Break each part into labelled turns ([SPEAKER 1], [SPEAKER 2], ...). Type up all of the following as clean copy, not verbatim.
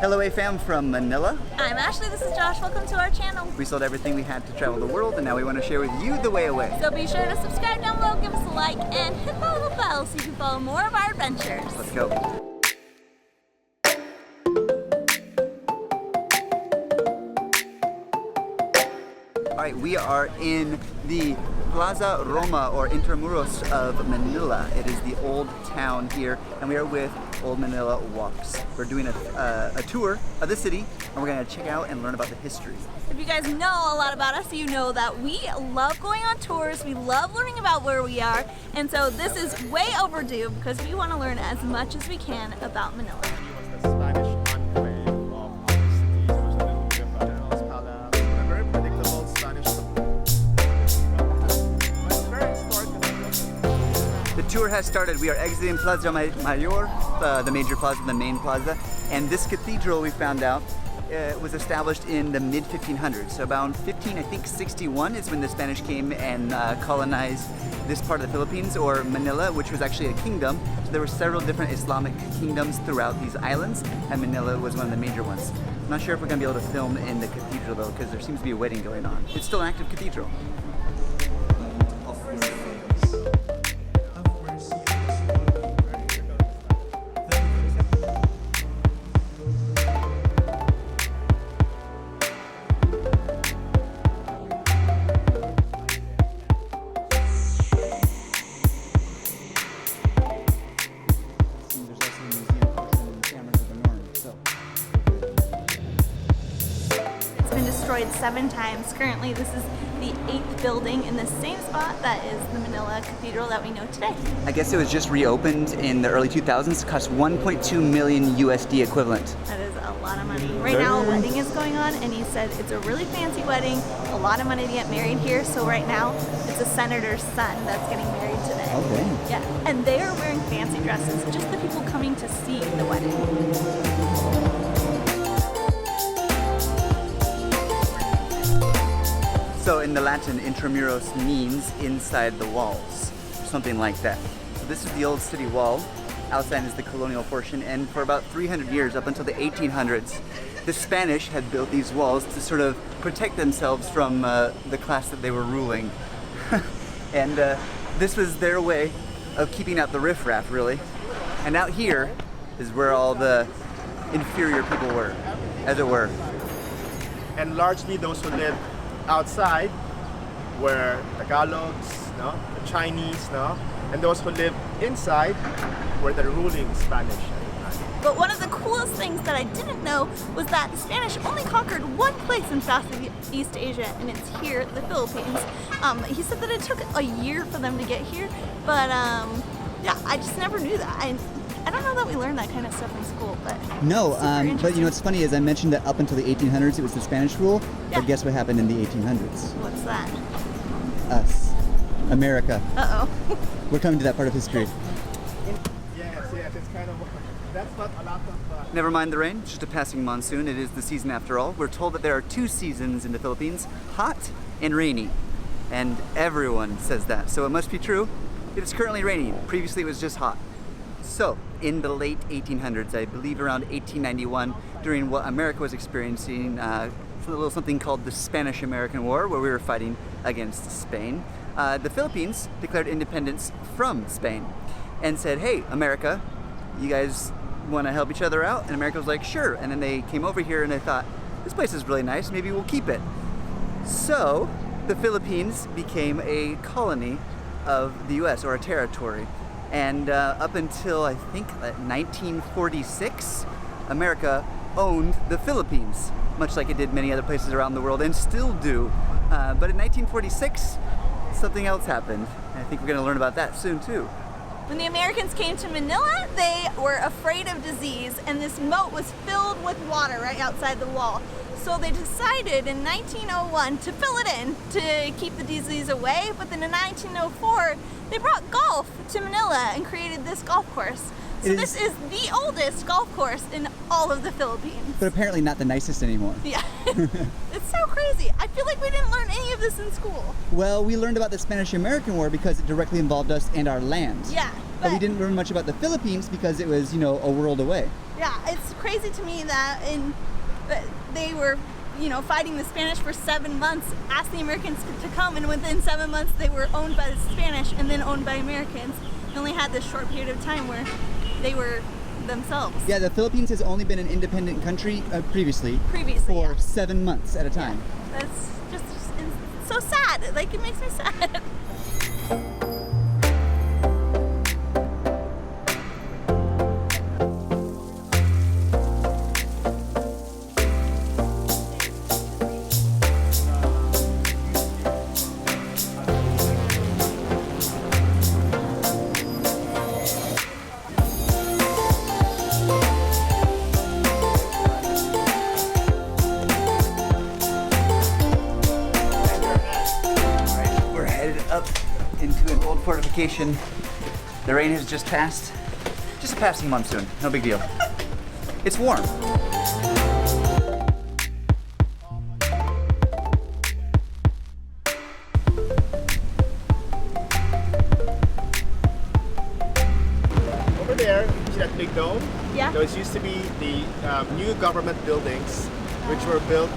[SPEAKER 1] Hello AFAM from Manila.
[SPEAKER 2] I'm Ashley, this is Josh, welcome to our channel.
[SPEAKER 1] We sold everything we had to travel the world and now we want to share with you the way away.
[SPEAKER 2] So be sure to subscribe down below, give us a like, and hit the little bell so you can follow more of our adventures.
[SPEAKER 1] Let's go. Alright, we are in the Plaza Roma or Intramuros of Manila. It is the old town here and we are with Old Manila Walks. We're doing a tour of the city and we're going to check out and learn about the history.
[SPEAKER 2] If you guys know a lot about us, you know that we love going on tours, we love learning about where we are, and so this is way overdue because we want to learn as much as we can about Manila.
[SPEAKER 1] The tour has started. We are exiting Plaza Mayor, the major plaza, the main plaza, and this cathedral we found out was established in the mid-1500s. So about 61 is when the Spanish came and colonized this part of the Philippines, or Manila, which was actually a kingdom. So there were several different Islamic kingdoms throughout these islands, and Manila was one of the major ones. I'm not sure if we're going to be able to film in the cathedral though, because there seems to be a wedding going on. It's still an active cathedral.
[SPEAKER 2] Destroyed 7 times. Currently, this is the 8th building in the same spot that is the Manila Cathedral that we know today.
[SPEAKER 1] I guess it was just reopened in the early 2000s. It cost 1.2 million USD equivalent.
[SPEAKER 2] That is a lot of money. Right now, a wedding is going on, and he said it's a really fancy wedding, a lot of money to get married here. So right now, it's a senator's son that's getting married today.
[SPEAKER 1] Okay.
[SPEAKER 2] Yeah, and they are wearing fancy dresses. Just the people coming to see the wedding.
[SPEAKER 1] So in the Latin, Intramuros means inside the walls, something like that. So this is the old city wall. Outside is the colonial portion, and for about 300 years, up until the 1800s, the Spanish had built these walls to sort of protect themselves from the class that they were ruling. And this was their way of keeping out the riffraff, really. And out here is where all the inferior people were, as it were.
[SPEAKER 3] And largely those who lived outside were Tagalogs, no? The Chinese, no? And those who lived inside were the ruling Spanish.
[SPEAKER 2] But one of the coolest things that I didn't know was that the Spanish only conquered one place in Southeast Asia, and it's here, the Philippines. He said that it took a year for them to get here, but yeah, I just never knew that. I don't know that we learned that kind of stuff in school, but
[SPEAKER 4] no. But you know what's funny is I mentioned that up until the 1800s it was the Spanish rule.
[SPEAKER 2] Yeah.
[SPEAKER 4] But guess what happened in the 1800s?
[SPEAKER 2] What's that?
[SPEAKER 4] Us, America.
[SPEAKER 2] Uh-oh.
[SPEAKER 4] We're coming to that part of history.
[SPEAKER 3] Yes, it's kind of, that's not a lot of...
[SPEAKER 1] Never mind the rain, it's just a passing monsoon. It is the season after all. We're told that there are 2 seasons in the Philippines, hot and rainy. And everyone says that, so it must be true. It is currently raining. Previously it was just hot. So, in the late 1800s, I believe around 1891, during what America was experiencing, a little something called the Spanish-American War, where we were fighting against Spain, the Philippines declared independence from Spain and said, hey, America, you guys want to help each other out? And America was like, sure. And then they came over here and they thought, this place is really nice, maybe we'll keep it. So, the Philippines became a colony of the US, or a territory. And up until, I think, 1946, America owned the Philippines, much like it did many other places around the world, and still do. But in 1946, something else happened. And I think we're going to learn about that soon, too.
[SPEAKER 2] When the Americans came to Manila, they were afraid of disease, and this moat was filled with water right outside the wall. So they decided in 1901 to fill it in to keep the disease away, but then in 1904, they brought golf to Manila and created this golf course. So this is the oldest golf course in all of the Philippines.
[SPEAKER 4] But apparently not the nicest anymore.
[SPEAKER 2] Yeah. It's so crazy. I feel like we didn't learn any of this in school.
[SPEAKER 4] Well, we learned about the Spanish-American War because it directly involved us and our land.
[SPEAKER 2] Yeah.
[SPEAKER 4] But we didn't learn much about the Philippines because it was, you know, a world away.
[SPEAKER 2] Yeah, it's crazy to me that they were, fighting the Spanish for 7 months, asked the Americans to come, and within 7 months they were owned by the Spanish and then owned by Americans. They only had this short period of time where they were themselves.
[SPEAKER 4] Yeah, the Philippines has only been an independent country previously for
[SPEAKER 2] yeah.
[SPEAKER 4] 7 months at a time.
[SPEAKER 2] That's just so sad. Like, it makes me sad.
[SPEAKER 1] Up into an old fortification. The rain has just passed. Just a passing monsoon, no big deal. It's warm.
[SPEAKER 3] Over there, you see that big dome?
[SPEAKER 2] Yeah.
[SPEAKER 3] Those used to be the new government buildings, which were built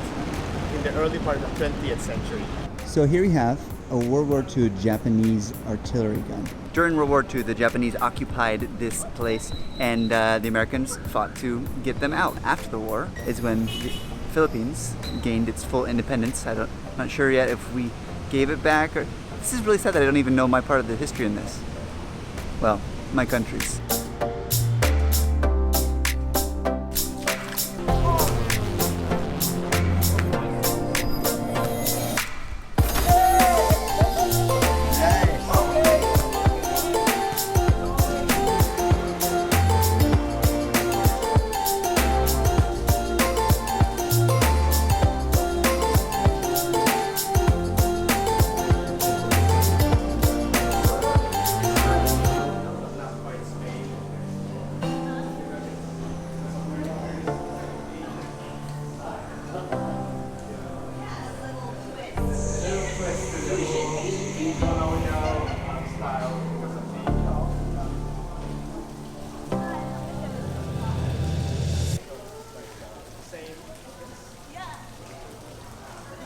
[SPEAKER 3] in the early part of the 20th century.
[SPEAKER 4] So here we have a World War II Japanese artillery gun.
[SPEAKER 1] During World War II, the Japanese occupied this place and the Americans fought to get them out. After the war is when the Philippines gained its full independence. I'm not sure yet if we gave it back. This is really sad that I don't even know my part of the history in this. Well, my country's.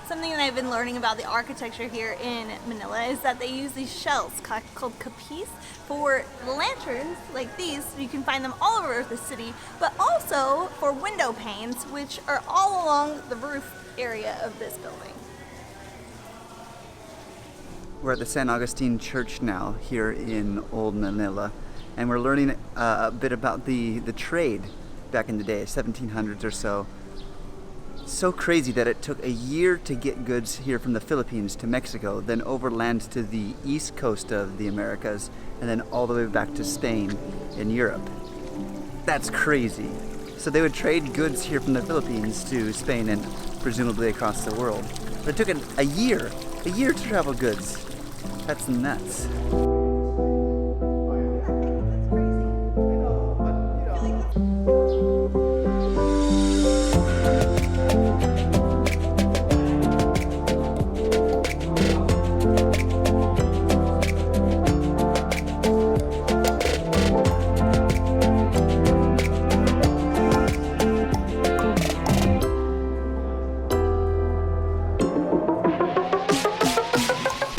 [SPEAKER 2] Something that I've been learning about the architecture here in Manila is that they use these shells called capis for lanterns like these. You can find them all over the city, but also for window panes, which are all along the roof area of this building.
[SPEAKER 1] We're at the San Augustin Church now here in Old Manila, and we're learning a bit about the trade back in the day, 1700s or so. So crazy that it took a year to get goods here from the Philippines to Mexico, then overland to the east coast of the Americas, and then all the way back to Spain in Europe. That's crazy. So they would trade goods here from the Philippines to Spain and presumably across the world. But it took a year to travel goods. That's nuts.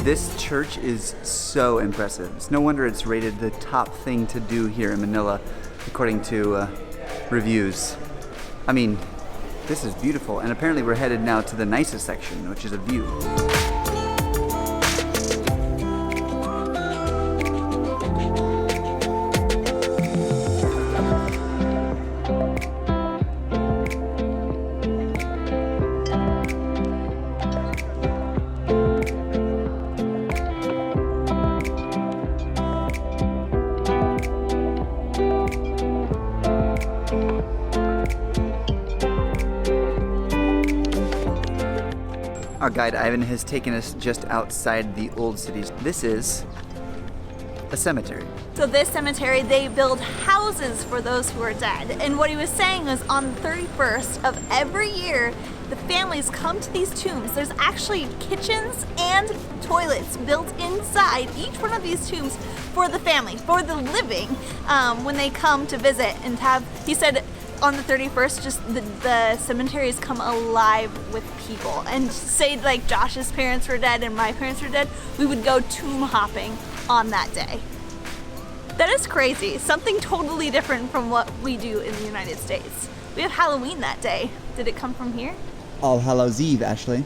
[SPEAKER 1] This church is so impressive. It's no wonder it's rated the top thing to do here in Manila, according to reviews. I mean, this is beautiful, and apparently we're headed now to the nicest section, which is a view. Our guide Ivan has taken us just outside the old cities. This is a cemetery.
[SPEAKER 2] So this cemetery, they build houses for those who are dead. And what he was saying was on the 31st of every year, the families come to these tombs. There's actually kitchens and toilets built inside each one of these tombs for the family, for the living, when they come to visit and have, he said, on the 31st, just the cemeteries come alive with people. And say like Josh's parents were dead and my parents were dead, we would go tomb hopping on that day. That is crazy. Something totally different from what we do in the United States. We have Halloween that day. Did it come from here?
[SPEAKER 4] All Hallows Eve, Ashley.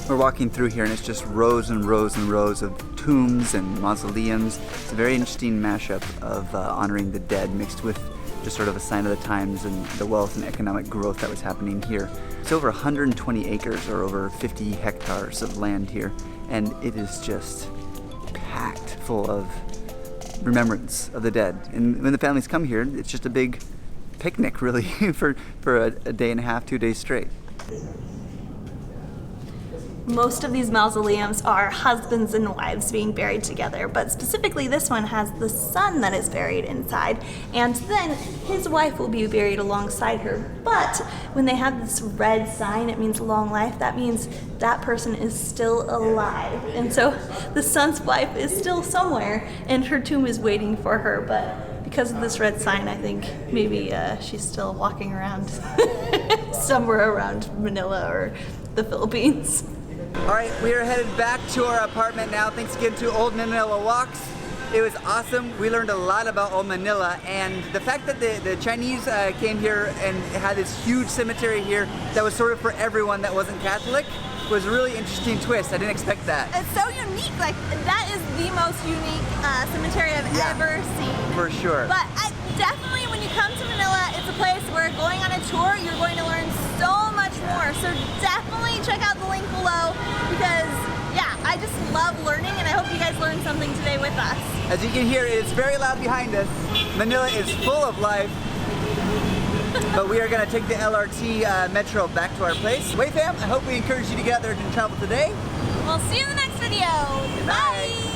[SPEAKER 1] We're walking through here and it's just rows and rows and rows of tombs and mausoleums. It's a very interesting mashup of honoring the dead mixed with just sort of a sign of the times and the wealth and economic growth that was happening here. It's over 120 acres or over 50 hectares of land here, and it is just packed full of remembrance of the dead. And when the families come here, it's just a big picnic really for a day and a half, 2 days straight.
[SPEAKER 2] Most of these mausoleums are husbands and wives being buried together, but specifically this one has the son that is buried inside, and then his wife will be buried alongside her. But when they have this red sign, it means long life. That means that person is still alive. And so the son's wife is still somewhere, and her tomb is waiting for her, but because of this red sign, I think maybe she's still walking around somewhere around Manila or the Philippines.
[SPEAKER 1] All right, we are headed back to our apartment now. Thanks again to Old Manila Walks. It was awesome. We learned a lot about Old Manila, and the fact that the Chinese came here and had this huge cemetery here that was sort of for everyone that wasn't Catholic was a really interesting twist. I didn't expect that.
[SPEAKER 2] It's so unique. Like, that is the most unique cemetery I've ever seen.
[SPEAKER 1] For sure.
[SPEAKER 2] But definitely when you come to Manila, it's a place where going on a tour, you're going to learn so much more. So definitely check out the link below because, yeah, I just love learning, and I hope you guys learned something today with us.
[SPEAKER 1] As you can hear, it is very loud behind us. Manila is full of life. But we are going to take the LRT Metro back to our place. Wait fam, I hope we encourage you to get out there and travel today.
[SPEAKER 2] We'll see you in the next video.
[SPEAKER 1] Good night.
[SPEAKER 2] Bye.